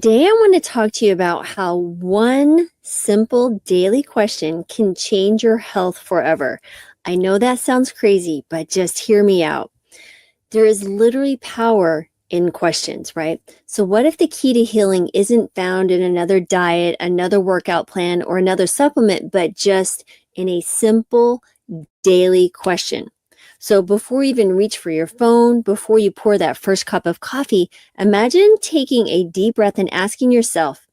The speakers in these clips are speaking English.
Today, I want to talk to you about how one simple daily question can change your health forever. I know that sounds crazy, but just hear me out. There is literally power in questions, right? So, what if the key to healing isn't found in another diet, another workout plan, or another supplement, but just in a simple daily question? So before you even reach for your phone, before you pour that first cup of coffee, imagine taking a deep breath and asking yourself,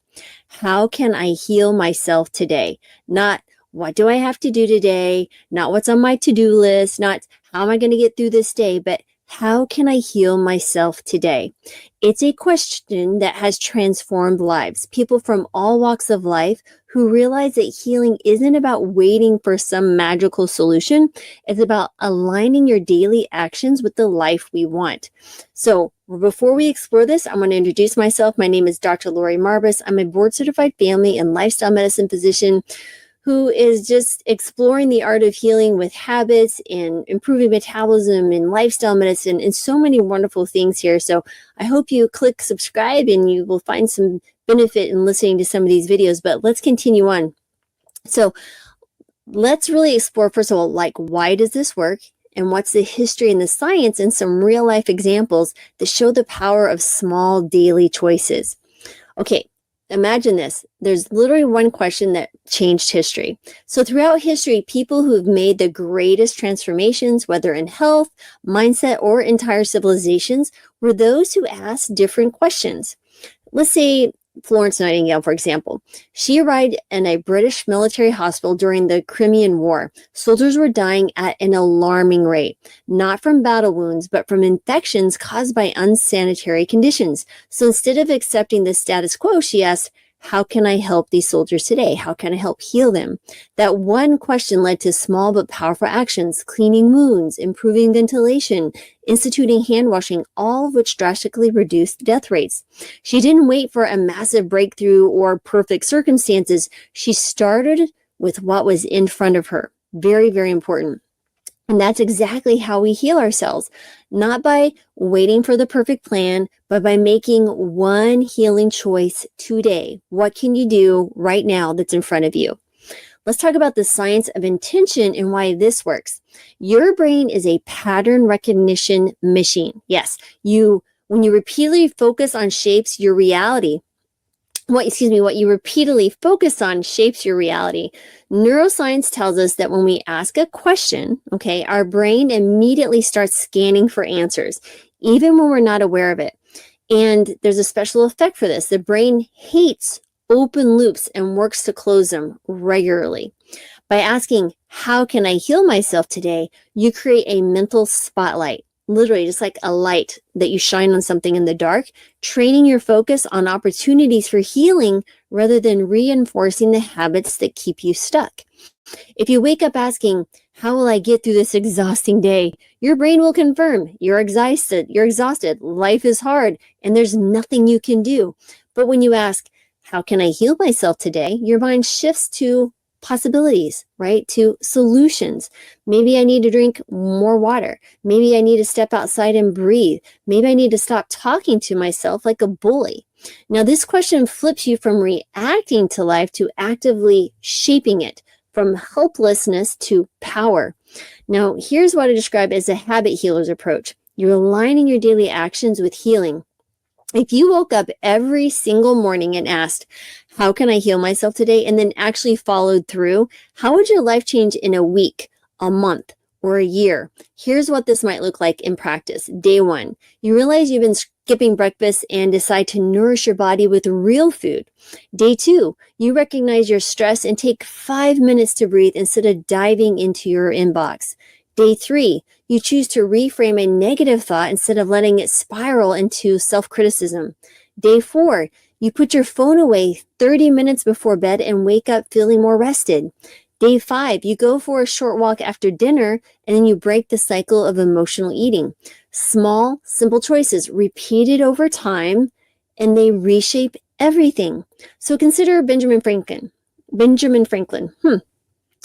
how can I heal myself today? Not what do I have to do today? Not what's on my to-do list, not how am I going to get through this day, but how can I heal myself today? It's a question that has transformed lives. People from all walks of life who realize that healing isn't about waiting for some magical solution. It's about aligning your daily actions with the life we want. So before we explore this, I'm going to introduce myself. My name is Dr. Lori Marbus. I'm a board-certified family and lifestyle medicine physician who is just exploring the art of healing with habits and improving metabolism and lifestyle medicine and so many wonderful things here. So I hope you click subscribe and you will find some benefit in listening to some of these videos, but let's continue on. So let's really explore, first of all, like, why does this work? And what's the history and the science and some real life examples that show the power of small daily choices. Okay. Imagine this. There's literally one question that changed history. So throughout history, people who've made the greatest transformations, whether in health, mindset, or entire civilizations, were those who asked different questions. Let's say Florence Nightingale, for example. She arrived in a British military hospital during the Crimean War. Soldiers were dying at an alarming rate, not from battle wounds, but from infections caused by unsanitary conditions. So instead of accepting the status quo, she asked, how can I help these soldiers today? How can I help heal them? That one question led to small but powerful actions, cleaning wounds, improving ventilation, instituting hand washing, all of which drastically reduced death rates. She didn't wait for a massive breakthrough or perfect circumstances. She started with what was in front of her. Very, very important. And that's exactly how we heal ourselves, not by waiting for the perfect plan, but by making one healing choice today. What can you do right now that's in front of you? Let's talk about the science of intention and why this works. Your brain is a pattern recognition machine. Yes, when you repeatedly focus on shapes your reality, what you repeatedly focus on shapes your reality. Neuroscience tells us that when we ask a question, okay, our brain immediately starts scanning for answers, even when we're not aware of it. And there's a special effect for this. The brain hates open loops and works to close them regularly. By asking, how can I heal myself today? You create a mental spotlight. Literally just like a light that you shine on something in the dark, training your focus on opportunities for healing rather than reinforcing the habits that keep you stuck. If you wake up asking, how will I get through this exhausting day? Your brain will confirm you're exhausted, life is hard, and there's nothing you can do. But when you ask, how can I heal myself today? Your mind shifts to possibilities, right? To solutions. Maybe I need to drink more water. Maybe I need to step outside and breathe. Maybe I need to stop talking to myself like a bully. Now, this question flips you from reacting to life to actively shaping it, from helplessness to power. Now, here's what I describe as a habit healer's approach. You're aligning your daily actions with healing. If you woke up every single morning and asked, how can I heal myself today? And then actually followed through, how would your life change in a week, a month, or a year? Here's what this might look like in practice. Day one, you realize you've been skipping breakfast and decide to nourish your body with real food. Day two, you recognize your stress and take 5 minutes to breathe instead of diving into your inbox. Day three, you choose to reframe a negative thought instead of letting it spiral into self-criticism. Day four, you put your phone away 30 minutes before bed and wake up feeling more rested. Day five, you go for a short walk after dinner and then you break the cycle of emotional eating. Small, simple choices repeated over time and they reshape everything. So consider Benjamin Franklin.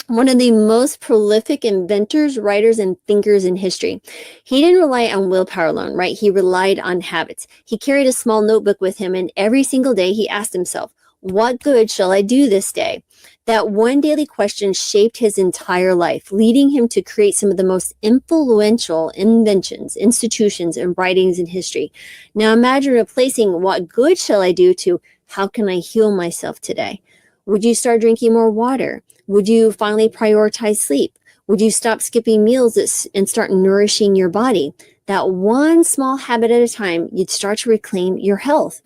one of the most prolific inventors, writers, and thinkers in history. He didn't rely on willpower alone, right? He relied on habits. He carried a small notebook with him, and every single day he asked himself, what good shall I do this day? That one daily question shaped his entire life, leading him to create some of the most influential inventions, institutions, and writings in history. Now imagine replacing what good shall I do to how can I heal myself today? Would you start drinking more water? Would you finally prioritize sleep? Would you stop skipping meals and start nourishing your body? That one small habit at a time, you'd start to reclaim your health.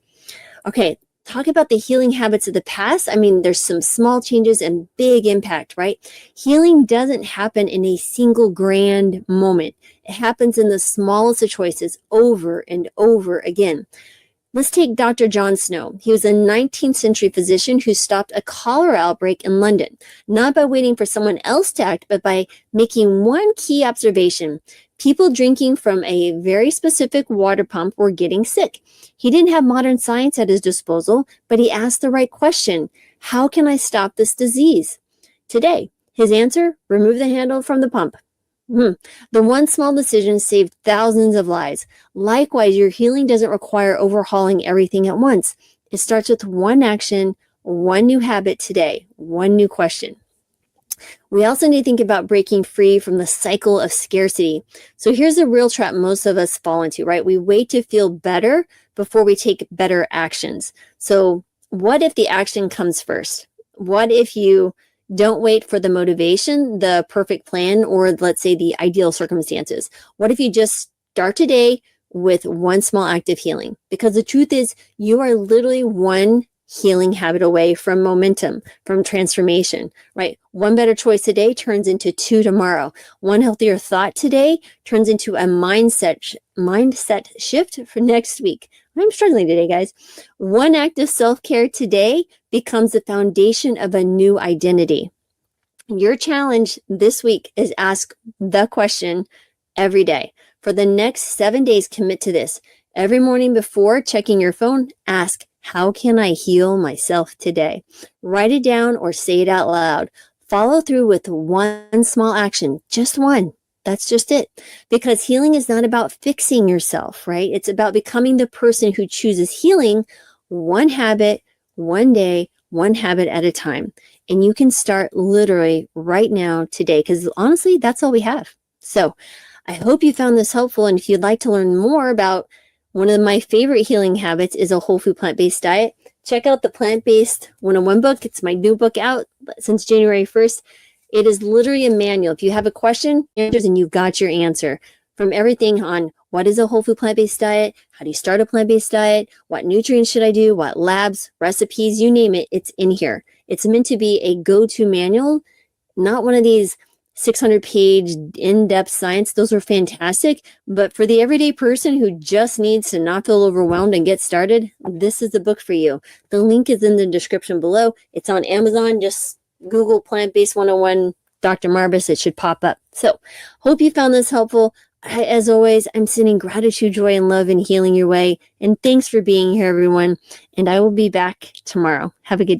Okay, talk about the healing habits of the past. I mean, there's some small changes and big impact, right? Healing doesn't happen in a single grand moment. It happens in the smallest of choices over and over again. Let's take Dr. John Snow. He was a 19th century physician who stopped a cholera outbreak in London, not by waiting for someone else to act, but by making one key observation. People drinking from a very specific water pump were getting sick. He didn't have modern science at his disposal, but he asked the right question. How can I stop this disease? Today, his answer, remove the handle from the pump. The one small decision saved thousands of lives. Likewise, your healing doesn't require overhauling everything at once. It starts with one action, one new habit today, one new question. We also need to think about breaking free from the cycle of scarcity. So here's the real trap most of us fall into, right? We wait to feel better before we take better actions. So what if the action comes first? What if you don't wait for the motivation, the perfect plan, or let's say the ideal circumstances? What if you just start today with one small act of healing? Because the truth is, you are literally one healing habit away from momentum, from transformation, right? One better choice today turns into two tomorrow. One healthier thought today turns into a mindset shift for next week. I'm struggling today, guys. One act of self-care today becomes the foundation of a new identity. Your challenge this week is ask the question every day. For the next 7 days, commit to this. Every morning before checking your phone, ask, how can I heal myself today? Write it down or say it out loud. Follow through with one small action, just one. That's just it. Because healing is not about fixing yourself, right? It's about becoming the person who chooses healing one habit, one day, one habit at a time. And you can start literally right now today, because honestly, that's all we have. So I hope you found this helpful. And if you'd like to learn more about one of my favorite healing habits is a whole food plant-based diet, check out the Plant-Based 101 book. It's my new book out since January 1st. It is literally a manual. If you have a question, answers, and you've got your answer. From everything on what is a whole food plant-based diet, how do you start a plant-based diet, what nutrients should I do, what labs, recipes, you name it, it's in here. It's meant to be a go-to manual, not one of these 600-page in-depth science. Those are fantastic, but for the everyday person who just needs to not feel overwhelmed and get started, this is the book for you. The link is in the description below. It's on Amazon. Just Google Plant-Based 101 Dr. Marbus. It should pop up. So hope you found this helpful. As always, I'm sending gratitude, joy, and love and healing your way. And thanks for being here, everyone. And I will be back tomorrow. Have a good day.